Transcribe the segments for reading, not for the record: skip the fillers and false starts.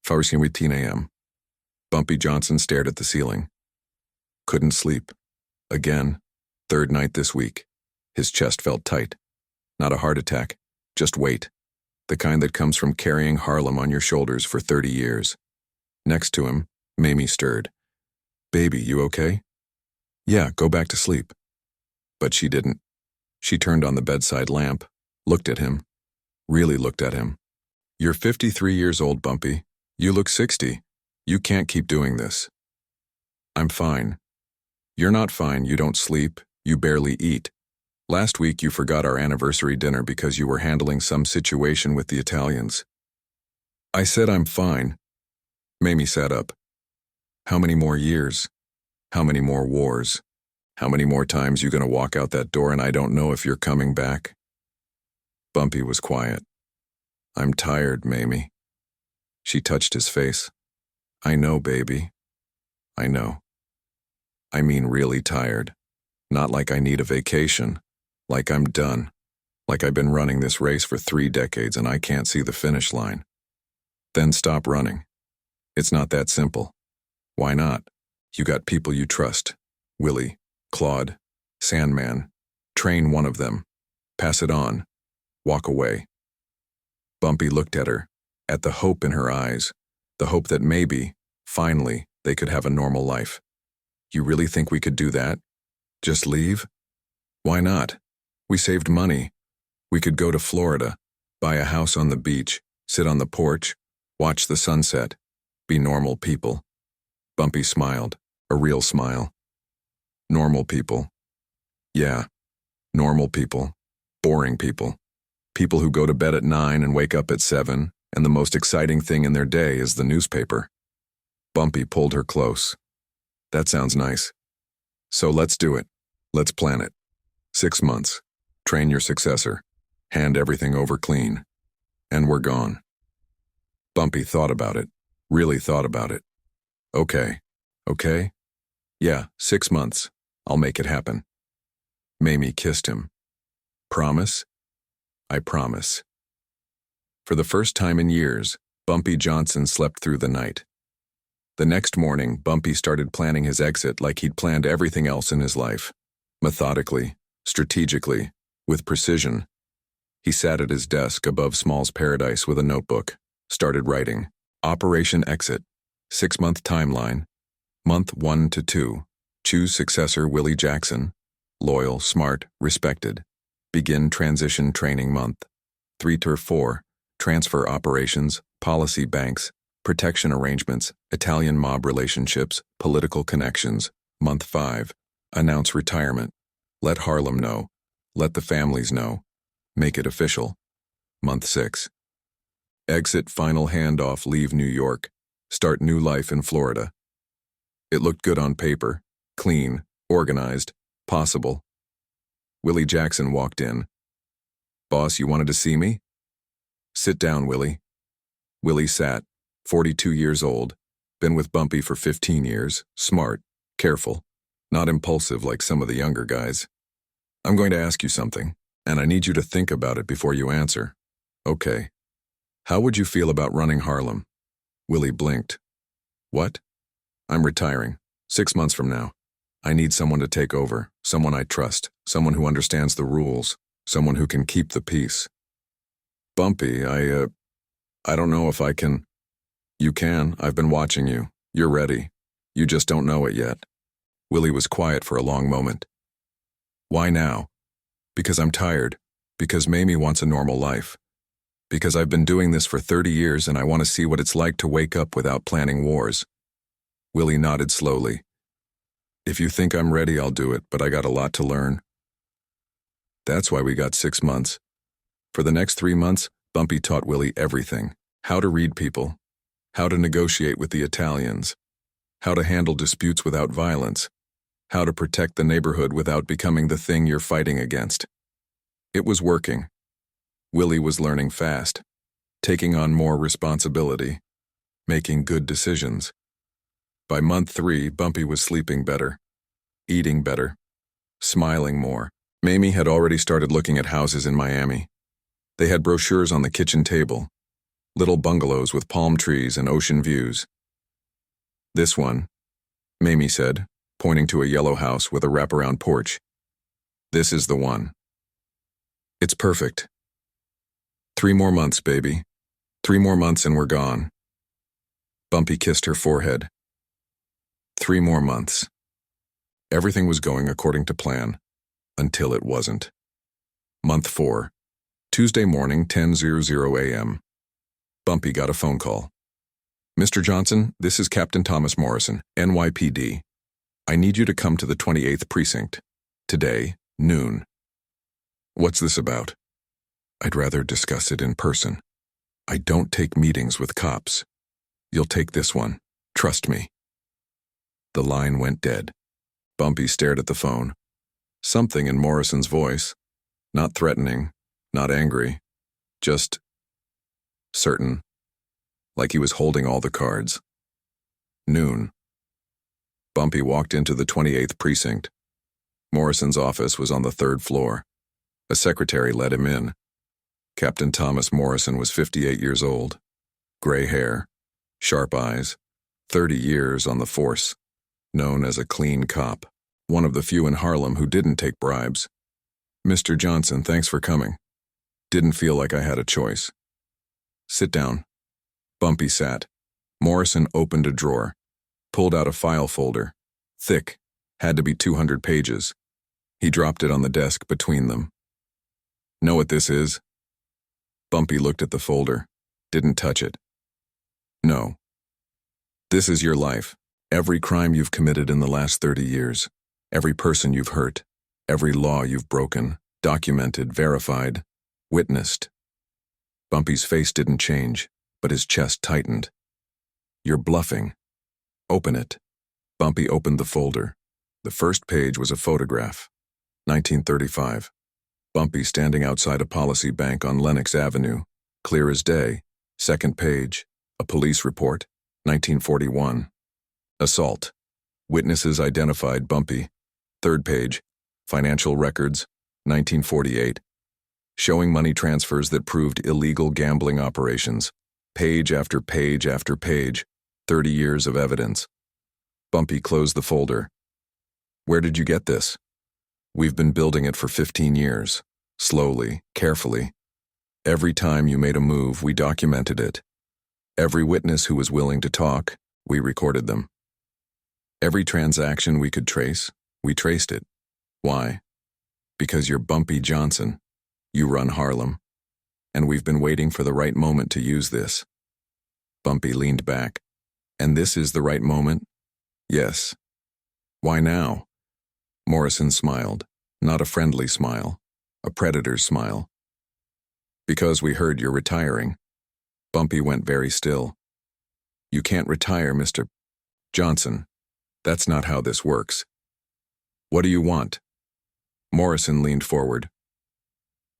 10 a.m. Bumpy Johnson stared at the ceiling. Couldn't sleep. Again, third night this week. His chest felt tight. Not a heart attack, just weight. The kind that comes from carrying Harlem on your shoulders for 30 years. Next to him, Mayme stirred. "Baby, you okay?" "Yeah, go back to sleep." But she didn't. She turned on the bedside lamp, looked at him, really looked at him. "You're 53 years old, Bumpy. You look 60. You can't keep doing this." "I'm fine." "You're not fine. You don't sleep. You barely eat. Last week you forgot our anniversary dinner because you were handling some situation with the Italians." "I said I'm fine." Mayme sat up. "How many more years? How many more wars? How many more times you gonna walk out that door and I don't know if you're coming back?" Bumpy was quiet. "I'm tired, Mayme." She touched his face. "I know, baby. I know. I mean really tired. Not like I need a vacation. Like I'm done. Like I've been running this race for 3 decades and I can't see the finish line." "Then stop running. It's not that simple." "Why not? You got people you trust. Willie, Claude, Sandman. Train one of them. Pass it on. Walk away." Bumpy looked at her, at the hope in her eyes, the hope that maybe, finally, they could have a normal life. "You really think we could do that? Just leave?" "Why not? We saved money. We could go to Florida, buy a house on the beach, sit on the porch, watch the sunset, be normal people." Bumpy smiled, a real smile. "Normal people. Yeah, normal people. Boring people. People who go to bed at 9 and wake up at 7, and the most exciting thing in their day is the newspaper." Bumpy pulled her close. "That sounds nice. So let's do it. Let's plan it. 6 months. Train your successor. Hand everything over clean. And we're gone." Bumpy thought about it. Really thought about it. "Okay. Okay? Yeah, 6 months. I'll make it happen." Mayme kissed him. "Promise?" "I promise." For the first time in years, Bumpy Johnson slept through the night. The next morning, Bumpy started planning his exit like he'd planned everything else in his life. Methodically, strategically, with precision. He sat at his desk above Small's Paradise with a notebook, started writing. Operation Exit. 6-month timeline. Month 1 to 2. Choose successor Willie Jackson. Loyal, smart, respected. Begin transition training month. 3 to 4. Transfer operations, policy banks, protection arrangements, Italian mob relationships, political connections. Month 5. Announce retirement. Let Harlem know. Let the families know. Make it official. Month 6. Exit final handoff, leave New York. Start new life in Florida. It looked good on paper. Clean, organized, possible. Willie Jackson walked in. "Boss, you wanted to see me?" "Sit down, Willie." Willie sat, 42 years old, been with Bumpy for 15 years, smart, careful, not impulsive like some of the younger guys. "I'm going to ask you something, and I need you to think about it before you answer." "Okay. How would you feel about running Harlem?" Willie blinked. "What?" "I'm retiring, 6 months from now. I need someone to take over, someone I trust, someone who understands the rules, someone who can keep the peace." "Bumpy, I don't know if I can." "You can. I've been watching you. You're ready. You just don't know it yet." Willie was quiet for a long moment. "Why now?" "Because I'm tired. Because Mayme wants a normal life. Because I've been doing this for 30 years and I want to see what it's like to wake up without planning wars." Willie nodded slowly. "If you think I'm ready, I'll do it, but I got a lot to learn." That's why we got 6 months. For the next 3 months, Bumpy taught Willie everything. How to read people. How to negotiate with the Italians. How to handle disputes without violence. How to protect the neighborhood without becoming the thing you're fighting against. It was working. Willie was learning fast, taking on more responsibility, making good decisions. By month 3, Bumpy was sleeping better, eating better, smiling more. Mayme had already started looking at houses in Miami. They had brochures on the kitchen table. little bungalows with palm trees and ocean views. This one, Mayme said, pointing to a yellow house with a wraparound porch. This is the one. It's perfect. 3 more months, baby. 3 more months and we're gone. Bumpy kissed her forehead. 3 more months. Everything was going according to plan, until it wasn't. Month 4, Tuesday morning, 10:00 a.m. Bumpy got a phone call. Mr. Johnson, this is Captain Thomas Morrison, NYPD. I need you to come to the 28th precinct. Today, noon. What's this about? I'd rather discuss it in person. I don't take meetings with cops. You'll take this one. Trust me. The line went dead. Bumpy stared at the phone. Something in Morrison's voice. Not threatening, not angry. Just certain. Like he was holding all the cards. Noon. Bumpy walked into the 28th precinct. Morrison's office was on the 3rd floor. A secretary let him in. Captain Thomas Morrison was 58 years old. Gray hair, sharp eyes, 30 years on the force. Known as a clean cop. One of the few in Harlem who didn't take bribes. Mr. Johnson, thanks for coming. Didn't feel like I had a choice. Sit down. Bumpy sat. Morrison opened a drawer. Pulled out a file folder. Thick. Had to be 200 pages. He dropped it on the desk between them. Know what this is? Bumpy looked at the folder. Didn't touch it. No. This is your life. Every crime you've committed in the last 30 years. Every person you've hurt. Every law you've broken. Documented, verified, witnessed. Bumpy's face didn't change, but his chest tightened. You're bluffing. Open it. Bumpy opened the folder. The first page was a photograph. 1935. Bumpy standing outside a policy bank on Lenox Avenue. Clear as day. Second page. A police report. 1941. Assault. Witnesses identified Bumpy. Third page. Financial records. 1948. Showing money transfers that proved illegal gambling operations. Page after page after page. 30 years of evidence. Bumpy closed the folder. Where did you get this? We've been building it for 15 years. Slowly, carefully. Every time you made a move, we documented it. Every witness who was willing to talk, we recorded them. Every transaction we could trace, we traced it. Why? Because you're Bumpy Johnson. You run Harlem. And we've been waiting for the right moment to use this. Bumpy leaned back. And this is the right moment? Yes. Why now? Morrison smiled. Not a friendly smile. A predator's smile. Because we heard you're retiring. Bumpy went very still. You can't retire, Mr. Johnson. That's not how this works. What do you want? Morrison leaned forward.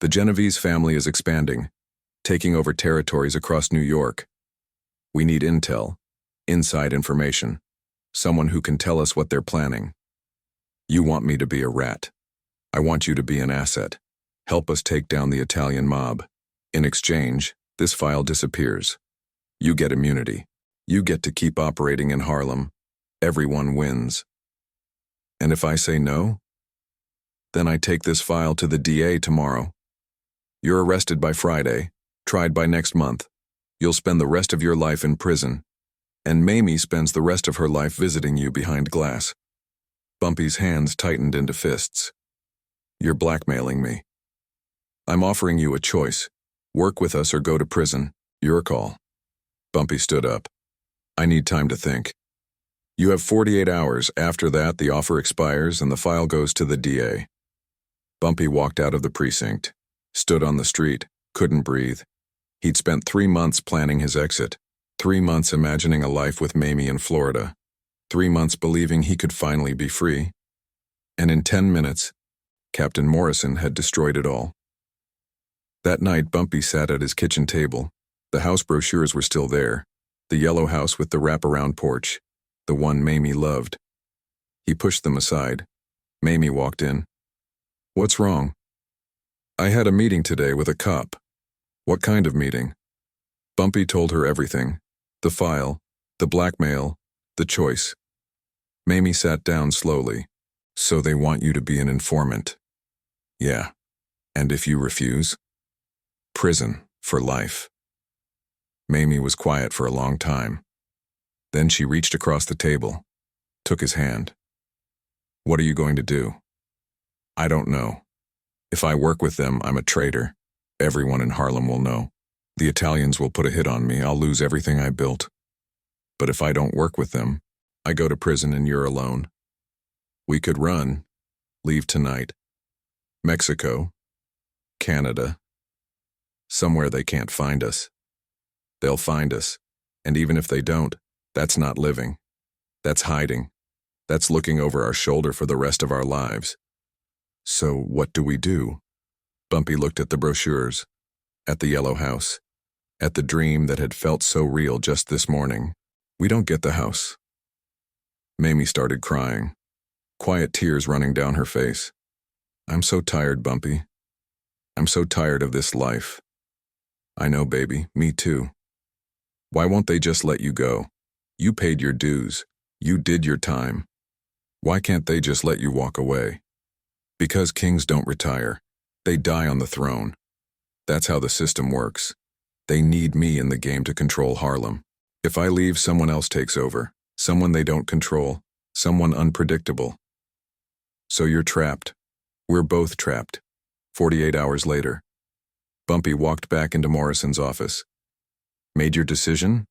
The Genovese family is expanding, taking over territories across New York. We need intel, inside information, someone who can tell us what they're planning. You want me to be a rat. I want you to be an asset. Help us take down the Italian mob. In exchange, this file disappears. You get immunity. You get to keep operating in Harlem. Everyone wins. And if I say no? Then I take this file to the DA tomorrow. You're arrested by Friday, tried by next month. You'll spend the rest of your life in prison. And Mayme spends the rest of her life visiting you behind glass. Bumpy's hands tightened into fists. You're blackmailing me. I'm offering you a choice. Work with us or go to prison. Your call. Bumpy stood up. I need time to think. You have 48 hours. After that, the offer expires and the file goes to the DA. Bumpy walked out of the precinct, stood on the street, couldn't breathe. He'd spent 3 months planning his exit, 3 months imagining a life with Mayme in Florida, 3 months believing he could finally be free. And in 10 minutes, Captain Morrison had destroyed it all. That night, Bumpy sat at his kitchen table. The house brochures were still there, the yellow house with the wraparound porch, the one Mayme loved. He pushed them aside. Mayme walked in. What's wrong? I had a meeting today with a cop. What kind of meeting? Bumpy told her everything. The file, the blackmail, the choice. Mayme sat down slowly. So they want you to be an informant. Yeah. And if you refuse? Prison for life. Mayme was quiet for a long time. Then she reached across the table, took his hand. What are you going to do? I don't know. If I work with them, I'm a traitor. Everyone in Harlem will know. The Italians will put a hit on me. I'll lose everything I built. But if I don't work with them, I go to prison and you're alone. We could run, leave tonight. Mexico, Canada, somewhere they can't find us. They'll find us, and even if they don't, that's not living. That's hiding. That's looking over our shoulder for the rest of our lives. So what do we do? Bumpy looked at the brochures, at the yellow house, at the dream that had felt so real just this morning. We don't get the house. Mayme started crying, quiet tears running down her face. I'm so tired, Bumpy. I'm so tired of this life. I know, baby, me too. Why won't they just let you go? You paid your dues. You did your time. Why can't they just let you walk away? Because kings don't retire. They die on the throne. That's how the system works. They need me in the game to control Harlem. If I leave, someone else takes over. Someone they don't control. Someone unpredictable. So you're trapped. We're both trapped. 48 hours later. Bumpy walked back into Morrison's office. Made your decision?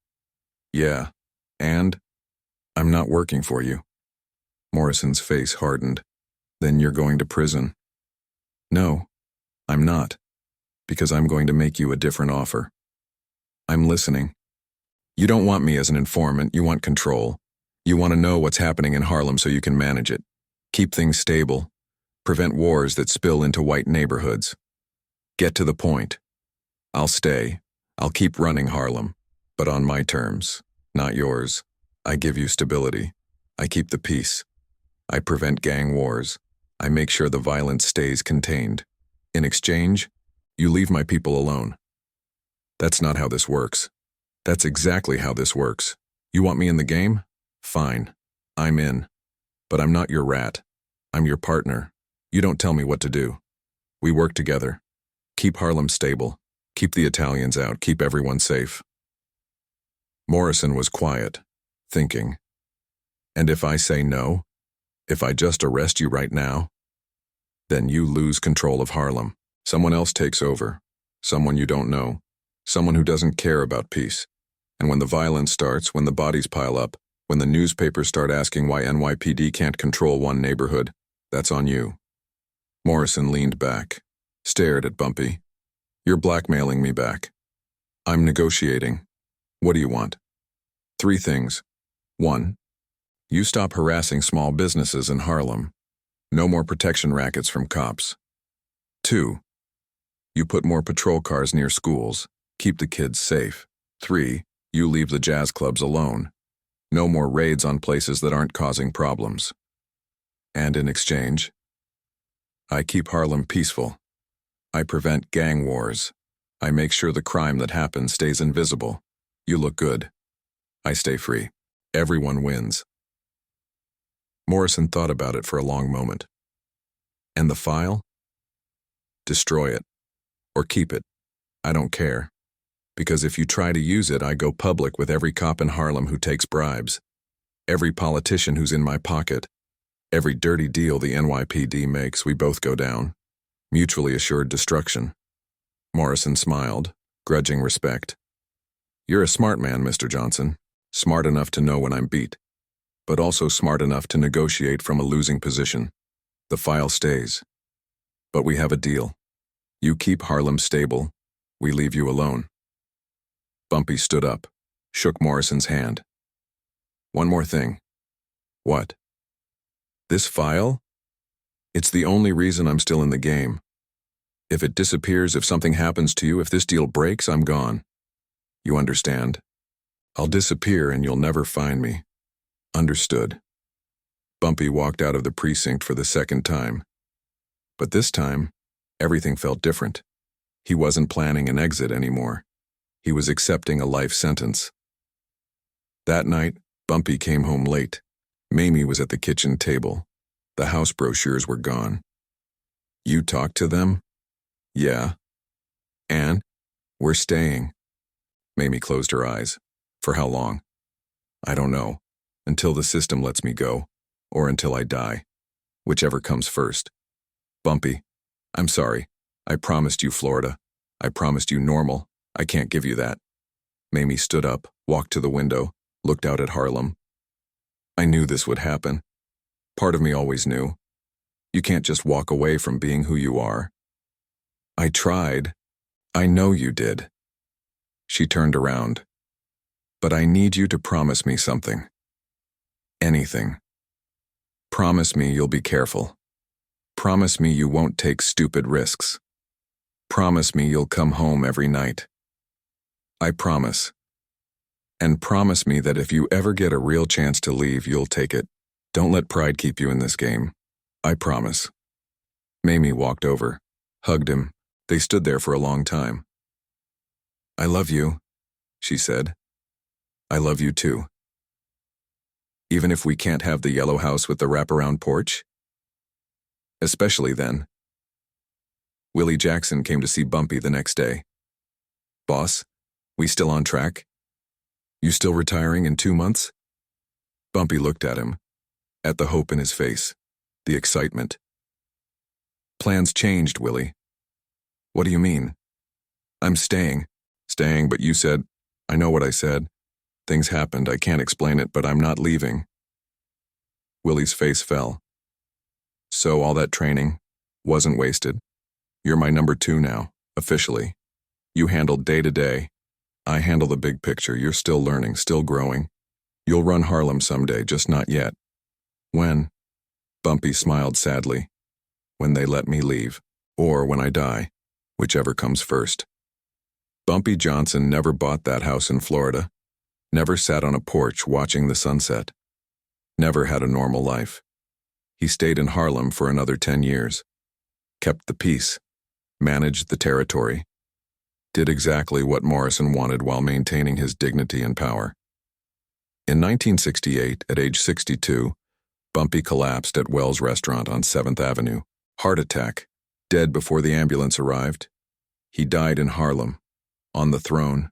Yeah. And? I'm not working for you. Morrison's face hardened. Then you're going to prison. No, I'm not. Because I'm going to make you a different offer. I'm listening. You don't want me as an informant, you want control. You want to know what's happening in Harlem so you can manage it. Keep things stable. Prevent wars that spill into white neighborhoods. Get to the point. I'll stay. I'll keep running Harlem. But on my terms, not yours. I give you stability. I keep the peace. I prevent gang wars. I make sure the violence stays contained. In exchange, you leave my people alone. That's not how this works. That's exactly how this works. You want me in the game? Fine. I'm in. But I'm not your rat. I'm your partner. You don't tell me what to do. We work together. Keep Harlem stable. Keep the Italians out. Keep everyone safe. Morrison was quiet, thinking. And if I say no? If I just arrest you right now? Then you lose control of Harlem. Someone else takes over. Someone you don't know. Someone who doesn't care about peace. And when the violence starts, when the bodies pile up, when the newspapers start asking why NYPD can't control one neighborhood, that's on you. Morrison leaned back, stared at Bumpy. You're blackmailing me back. I'm negotiating. What do you want? 3 things. 1. You stop harassing small businesses in Harlem. No more protection rackets from cops. 2. You put more patrol cars near schools. Keep the kids safe. 3. You leave the jazz clubs alone. No more raids on places that aren't causing problems. And in exchange, I keep Harlem peaceful. I prevent gang wars. I make sure the crime that happens stays invisible. You look good. I stay free. Everyone wins. Morrison thought about it for a long moment. And the file? Destroy it. Or keep it. I don't care. Because if you try to use it, I go public with every cop in Harlem who takes bribes. Every politician who's in my pocket. Every dirty deal the NYPD makes, we both go down. Mutually assured destruction. Morrison smiled, grudging respect. You're a smart man, Mr. Johnson. Smart enough to know when I'm beat. But also smart enough to negotiate from a losing position. The file stays. But we have a deal. You keep Harlem stable. We leave you alone. Bumpy stood up, shook Morrison's hand. One more thing. What? This file? It's the only reason I'm still in the game. If it disappears, if something happens to you, if this deal breaks, I'm gone. You understand? I'll disappear and you'll never find me. Understood. Bumpy walked out of the precinct for the second time. But this time, everything felt different. He wasn't planning an exit anymore. He was accepting a life sentence. That night, Bumpy came home late. Mayme was at the kitchen table. The house brochures were gone. "You talked to them?" "Yeah." "And?" "We're staying." Mayme closed her eyes. "For how long?" "I don't know. Until the system lets me go, or until I die. Whichever comes first." "Bumpy, I'm sorry. I promised you Florida. I promised you normal. I can't give you that." Mayme stood up, walked to the window, looked out at Harlem. "I knew this would happen. Part of me always knew. You can't just walk away from being who you are." "I tried. I know you did." She turned around. "But I need you to promise me something. Anything. Promise me you'll be careful. Promise me you won't take stupid risks. Promise me you'll come home every night. I promise. And promise me that if you ever get a real chance to leave, you'll take it. Don't let pride keep you in this game. I promise." Mayme walked over, hugged him. They stood there for a long time. "I love you," she said. "I love you too. Even if we can't have the yellow house with the wraparound porch?" "Especially then." Willie Jackson came to see Bumpy the next day. "Boss, we still on track? You still retiring in 2 months?" Bumpy looked at him, at the hope in his face, the excitement. "Plans changed, Willie." "What do you mean?" "I'm staying. Staying, but you said—" "I know what I said. Things happened, I can't explain it, but I'm not leaving." Willie's face fell. "So all that training wasn't wasted. You're my number 2 now, officially. You handle day to day. I handle the big picture. You're still learning, still growing. You'll run Harlem someday, just not yet." "When?" Bumpy smiled sadly. "When they let me leave. Or when I die. Whichever comes first." Bumpy Johnson never bought that house in Florida. Never sat on a porch watching the sunset. Never had a normal life. He stayed in Harlem for another 10 years. Kept the peace. Managed the territory. Did exactly what Morrison wanted while maintaining his dignity and power. In 1968, at age 62, Bumpy collapsed at Wells Restaurant on 7th Avenue. Heart attack. Dead before the ambulance arrived. He died in Harlem, on the throne,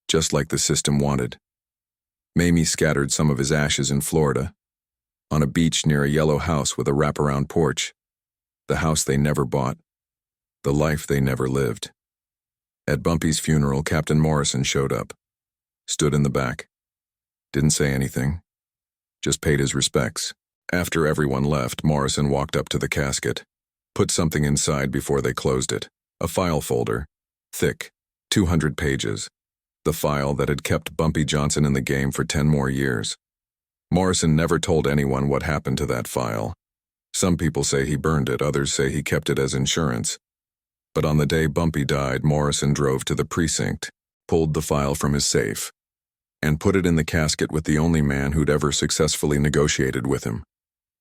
just like the system wanted. Mayme scattered some of his ashes in Florida, on a beach near a yellow house with a wraparound porch. The house they never bought. The life they never lived. At Bumpy's funeral, Captain Morrison showed up. Stood in the back. Didn't say anything. Just paid his respects. After everyone left, Morrison walked up to the casket. Put something inside before they closed it. A file folder. Thick. 200 pages. The file that had kept Bumpy Johnson in the game for 10 more years. Morrison never told anyone what happened to that file. Some people say he burned it, others say he kept it as insurance. But on the day Bumpy died, Morrison drove to the precinct, pulled the file from his safe, and put it in the casket with the only man who'd ever successfully negotiated with him.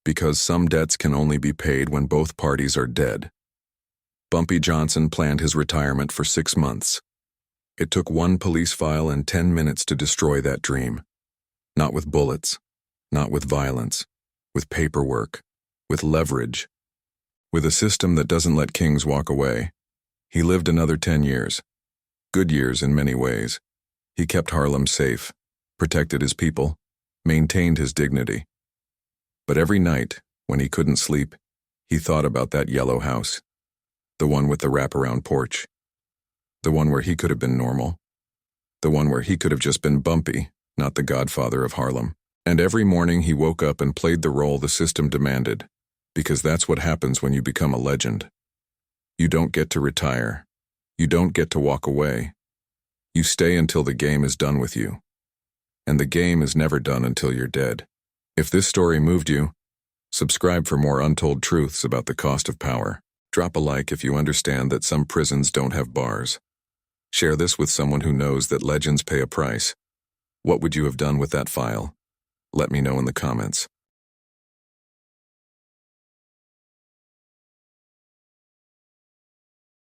Because some debts can only be paid when both parties are dead. Bumpy Johnson planned his retirement for 6 months. It took 1 police file and 10 minutes to destroy that dream. Not with bullets, not with violence, with paperwork, with leverage, with a system that doesn't let kings walk away. He lived another 10 years. Good years in many ways. He kept Harlem safe, protected his people, maintained his dignity. But every night, when he couldn't sleep, he thought about that yellow house. The one with the wraparound porch. The one where he could have been normal. The one where he could have just been Bumpy, not the godfather of Harlem. And every morning he woke up and played the role the system demanded, because that's what happens when you become a legend. You don't get to retire. You don't get to walk away. You stay until the game is done with you. And the game is never done until you're dead. If this story moved you, subscribe for more untold truths about the cost of power. Drop a like if you understand that some prisons don't have bars. Share this with someone who knows that legends pay a price. What would you have done with that file? Let me know in the comments.